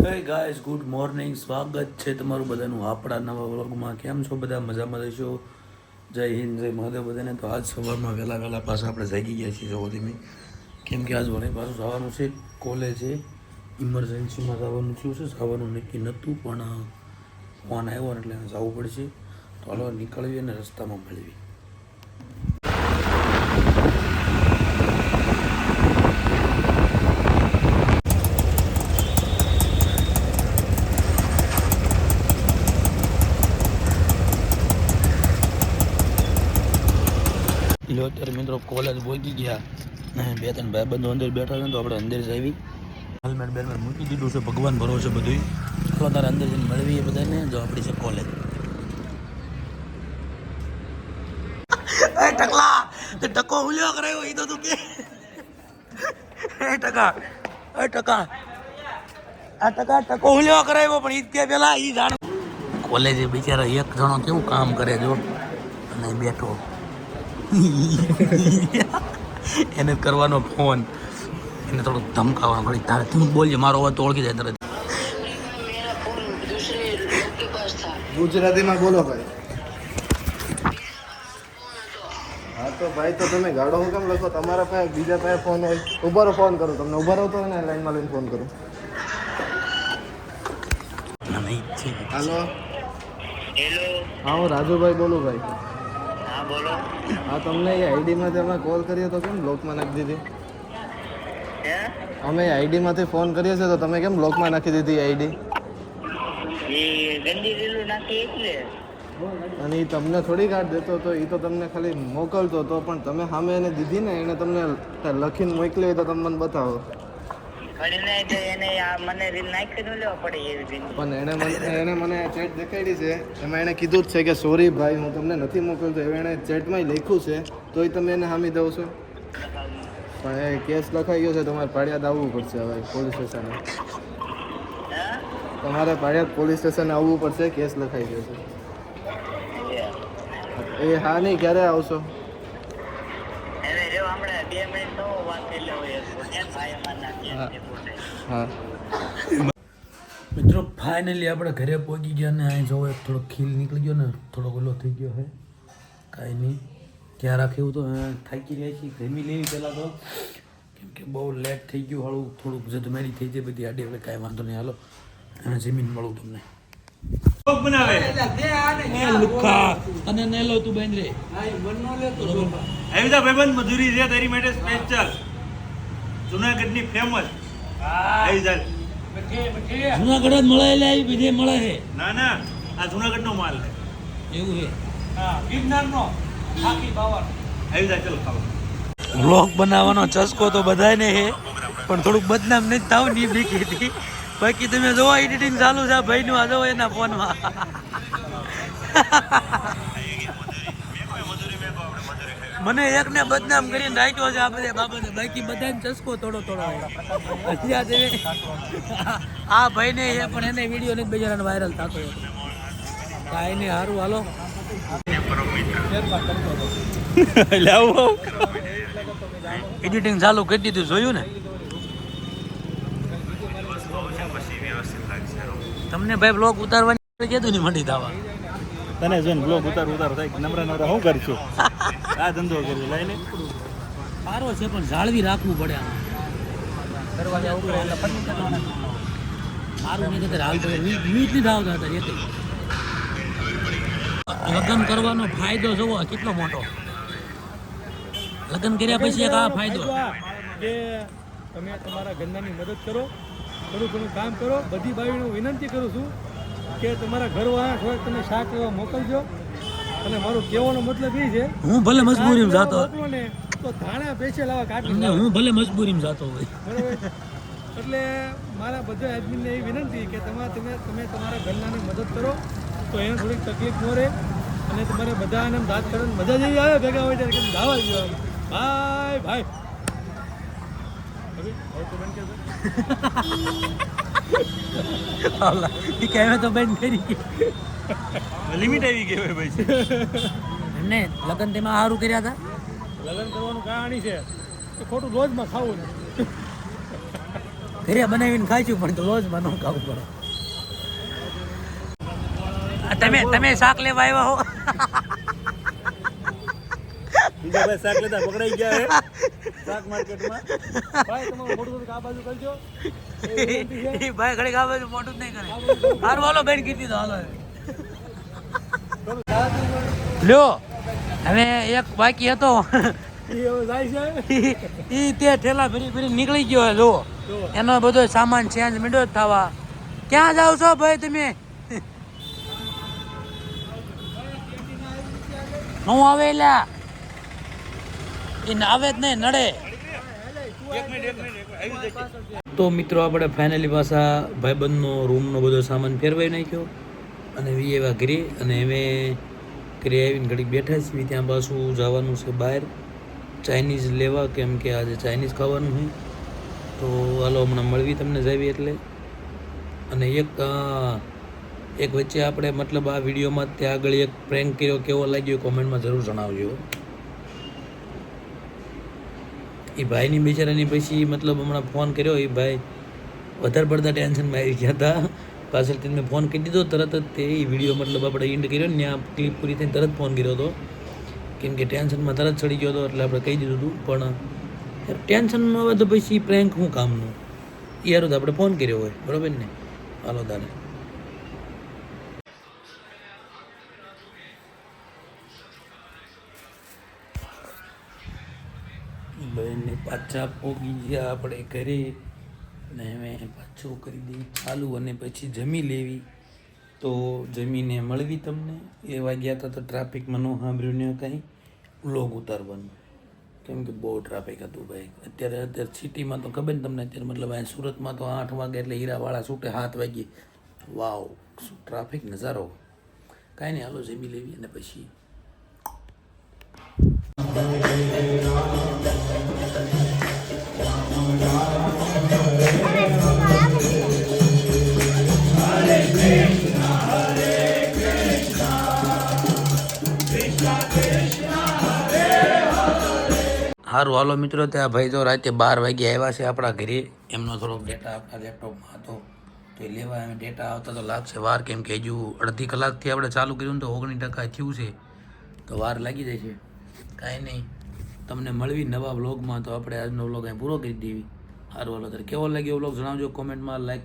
હે guys good morning, સ્વાગત છે તમારું બધાનું આપણા નવા વ્લોગમાં. કેમ છો બધા? મજામાં રહેશો? જય હિન્દ, જય મહાદેવ બધાને. તો આજ સવારમાં વહેલા પાછા આપણે જાગી ગયા છીએ સવારથી, કેમ કે આજ વળી પાછું જવાનું છે કોલેજે. ઇમરજન્સીમાં જવાનું થયું છે, જવાનું નક્કી નહોતું પણ ફોન આવ્યો એટલે જવું પડશે. તો હાલો નીકળવી અને રસ્તામાં મળવી. અત્યારે મિત્રો કોલેજ પહોંચી ગયા. બે ત્રણ ભાઈબંધો અંદર બેઠા છે, તો આપણે અંદર જ આવી હેલ્મેટ બેલ્મેટ મૂકી દીધું છે. ભગવાન ભરોસે બધું. ચાલો તારે અંદર જઈને મળવીએ બધાને. જો આપણી છે કોલેજ. એ ટકલા તે ટકો હુલ્યો કરાયો એ તો તું કે ટકો હુલ્યો કરાયો પણ ઈ કે પેલા ઈ જાણ કોલેજે બિચારા એક જણો કેવું કામ કરે જો અને બેઠો એને કરવાનો ફોન, એને થોડુંક ધમકાવવાનો. ઘડી તારે તું બોલજે, મારો અવાજ તો ઓળખી જાય તરત. ગુજરાતીમાં બોલો ભાઈ. હા તો ભાઈ, તો તમે ગાડો હું કેમ લખો? તમારા પાસે બીજા પાસે ફોન હોય. ઉભારો ફોન કરું તમને. ઉભા રહો તો ને લાઈનમાં લઈને ફોન કરું. હાલો, હેલો. હા હું રાજુભાઈ બોલું ભાઈ. હા બોલો. હા તમને એ આઈડીમાંથી અમે કોલ કર્યો તો કેમ બ્લોકમાં નાખી દીધી? હે? અમે આઈડીમાંથી ફોન કર્યો છે તો તમે કેમ બ્લોકમાં નાખી દીધી આઈડી? એ ગંદી રીલું નાખી એટલે. અને એ તમને થોડી કાર્ડ દેતો હતો, એ તો તમને ખાલી મોકલતો હતો, પણ તમે સામે એને દીધી ને, એને તમને લખીને મોકલી હોય તો તમે મને બતાવો. ફરીને તો એને આ મને રીલ નાખીને લેવા પડે એવી રીલ. પણ એને મને ચેટ દેખાડી છે, એમાં એણે કીધું જ છે કે સોરી ભાઈ હું તમને નથી મોકલતો. એવું એણે ચેટમાં લખ્યું છે, તોય તમે એને હામી દો છો. પણ એ કેસ લખાઈ ગયો છે, તમારે પાડિયાદ આવવું પડશે હવે પોલીસ સ્ટેશને. તમારે પાડિયાદ પોલીસ સ્ટેશને આવવું પડશે, કેસ લખાઈ ગયો છે. એ હા નહીં, ક્યારે આવશો? એને જો હમણાં 2 મિનિટ તો વાત કરી લેવો એ ભાઈ અમારના કેસ રિપોર્ટ. હા મિત્રો ફાઇનલી આપણે ઘરે પહોંચી ગયા ને અહીં જોવો એક થોડો ખીલ નીકળી ગયો ને થોડો ઓલો થઈ ગયો હે. કાંઈ નહીં, ક્યાં રાખ્યું તો થાકી રહ્યા છીએ. જમી લેવી પહેલાં તો, કેમ કે બહુ લેટ થઈ ગયું. હાળું થોડુંક જદમેરી થઈ જાય બધી આડી. હવે કાંઈ વાંધો નહીં, હાલો અને જમીન મળું તમને. અને ને લો તું બેન રે આવી જા ભાઈબંધ, મજૂરી છે તારી માટે સ્પેશિયલ જુનાગઢની ફેમસ. આવી જા. જુનાગઢ જ મળે એટલે આવી બીજે મળે છે. ના ના, આ જુનાગઢનો માલ છે. એવું છે. આવી જા, ચલો ખાવા. વ્લોગ બનાવવાનો ચસ્કો તો બધાને છે, પણ થોડુંક બદનામ નહીં થાવ ની બીક હતી. બાકી તમે જોવો એડિટિંગ ચાલુ છે ભાઈનું, આ જોવો એના ફોનમાં. મને એકને બદનામ કરીને રાખ્યો છે આ બધા બાબતે. બાકી બધાને ચસ્કો થોડો આ ભાઈને એ પણ એને વિડીયો નથી બજારાને વાયરલ થતો હતો. કાંઈ નહીં, સારું હાલો. એડિટિંગ ચાલુ કરી દીધું, જોયું ને તમને ભાઈ બ્લોગ ઉતારવાની કીધું નહીં મંડી થવા. તને જોઈને બ્લોગ ઉતાર થાય નમરા શું કરશું? આ ધંધો કર્યો લઈને સારો છે પણ જાળવી રાખવું પડે. સારું નહીં તો હાલ મીટ નહીં થાવતા હતા. લગ્ન કરવાનો ફાયદો જોવો કેટલો મોટો. લગ્ન કર્યા પછી એક આ ફાયદો કે તમે તમારા ઘરનાની મદદ કરો, થોડું ઘણું કામ કરો. બધી બાવીને હું વિનંતી કરું છું કે તમારા ઘરવાળા થોડાક તમે શાક લેવા મોકલજો. અને મારો કહેવાનો મતલબ એ છે, હું ભલે મજબૂરીમાં જાતો મોકલો ને તો ધાણા પેચે લાવા કાઢી. હું ભલે મજબૂરીમાં જાતો હોય બરાબર. એટલે મારા બધા એડમિનને એવી વિનંતી કે તમે તમારા ઘરનાની મદદ કરો તો એને થોડીક તકલીફ ન રહે. અને તમારે બધા એને દાંત કરવાની મજા જેવી આવે ભેગા હોય ત્યારે કે દાવા જ ભાઈ ભાઈ. તો બેન કરી લિમિટ આવી ગઈ હોય ભાઈ. એમને લગ્ન તેમાં સારું કર્યા હતા. લગ્ન કરવાનું કહાણી છે કે ખોટું રોજમાં ખાવું ને ઘરે બનાવીને ખાઈશું પણ તો લોજમાં ન ખાવું પડે. તમે શાક લેવા આવ્યા હો? બીજા ભાઈ શાક લેતા પકડાઈ ગયા હે શાક માર્કેટમાં. ભાઈ તમારું મોટું થોડુંક આ બાજુ કરજો. ઈ ભાઈ ઘડીક આવે તો મોટું જ નહીં કરે. હારું હાલો બેન કીધી તો હાલો. લ્યો હવે એક બાકી હતો એ હવે જાય છે. ઈ તે ઠેલા ફરી ફરી નીકળી ગયો જો એનો બધો સામાન ચેન્જ મીડો જ થવા. ક્યાં જાવ છો ભાઈ તમે? હું આવે એલા એ આવે જ નહીં નડે. તો મિત્રો આપણે ફાઇનલી પાછા ભાઈબંધનો રૂમનો બધો સામાન ફેરવાઈ નાખ્યો અને વી એવા ઘરે અને અમે ઘરે આવીને ઘડીક બેઠા છીએ. ત્યાં પાછું જવાનું છે બહાર ચાઇનીઝ લેવા, કેમ કે આજે ચાઇનીઝ ખાવાનું છે. તો હાલો હમણાં મળવી તમને જાવી એટલે. અને એક વચ્ચે આપણે મતલબ આ વિડીયોમાં ત્યાં આગળ એક પ્રેન્ક કર્યો, કેવો લાગ્યો કોમેન્ટમાં જરૂર જણાવજો. એ ભાઈની બિચારાની પછી મતલબ હમણાં ફોન કર્યો, એ ભાઈ વધારે પડતા ટેન્શનમાં આવી ગયા હતા. પાછળથી મેં ફોન કરી દીધો તરત જ. તે એ વિડીયો મતલબ આપણે એન્ડ કર્યો ને ત્યાં ક્લિપ પૂરી થઈને તરત ફોન કર્યો હતો, કેમ કે ટેન્શનમાં તરત ચડી ગયો હતો એટલે આપણે કહી દીધું હતું. પણ ટેન્શનમાં આવે તો પછી પ્રેન્ક શું કામનું, એ હારું તો આપણે ફોન કર્યો હોય, બરાબર ને? હાલો તારે બહેનને પાછા પોગી ગયા આપણે ઘરે અને હવે પાછું કરી દઈએ ચાલુ અને પછી જમી લેવી. તો જમીને મળવી તમને. એ વાગ્યા હતા તો ટ્રાફિકમાં ન સાંભળ્યું ને કાંઈ વ્લોગ ઉતારવાનું, કેમ કે બહુ ટ્રાફિક હતું ભાઈ. અત્યારે સિટીમાં તો ખબર ને તમને, અત્યારે મતલબ અહીંયા સુરતમાં તો 8 વાગે એટલે હીરાવાળા છૂટે 7 વાગે. વાવ શું ટ્રાફિક નજારો. કાંઈ નહીં હાલો જમી લેવી અને પછી સારું હાલો મિત્રો. ત્યાં ભાઈ તો રાતે 12 વાગે આવ્યા છે આપણા ઘરે. એમનો થોડોક ડેટા આપણા લેપટોપમાં હતો તો એ લેવા એમ ડેટા આવતા તો લાગશે વાર, કેમ કે હજુ અડધી કલાકથી આપણે ચાલુ કર્યું તો 19% થયું છે તો વાર લાગી જાય છે. કાંઈ નહીં, તમને મળવી નવા વ્લોગમાં. તો આપણે આજનો વ્લોગ અહીં પૂરો કરી દેવી. સારું હાલો ત્યારે કેવો લાગ્યો વ્લોગ જણાવજો કોમેન્ટમાં. લાઈક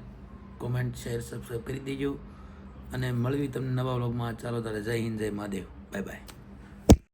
કોમેન્ટ શેર સબસ્ક્રાઈબ કરી દેજો અને મળવી તમને નવા વ્લોગમાં. ચાલો તારે જય હિન્દ જય મહાદેવ, બાય બાય.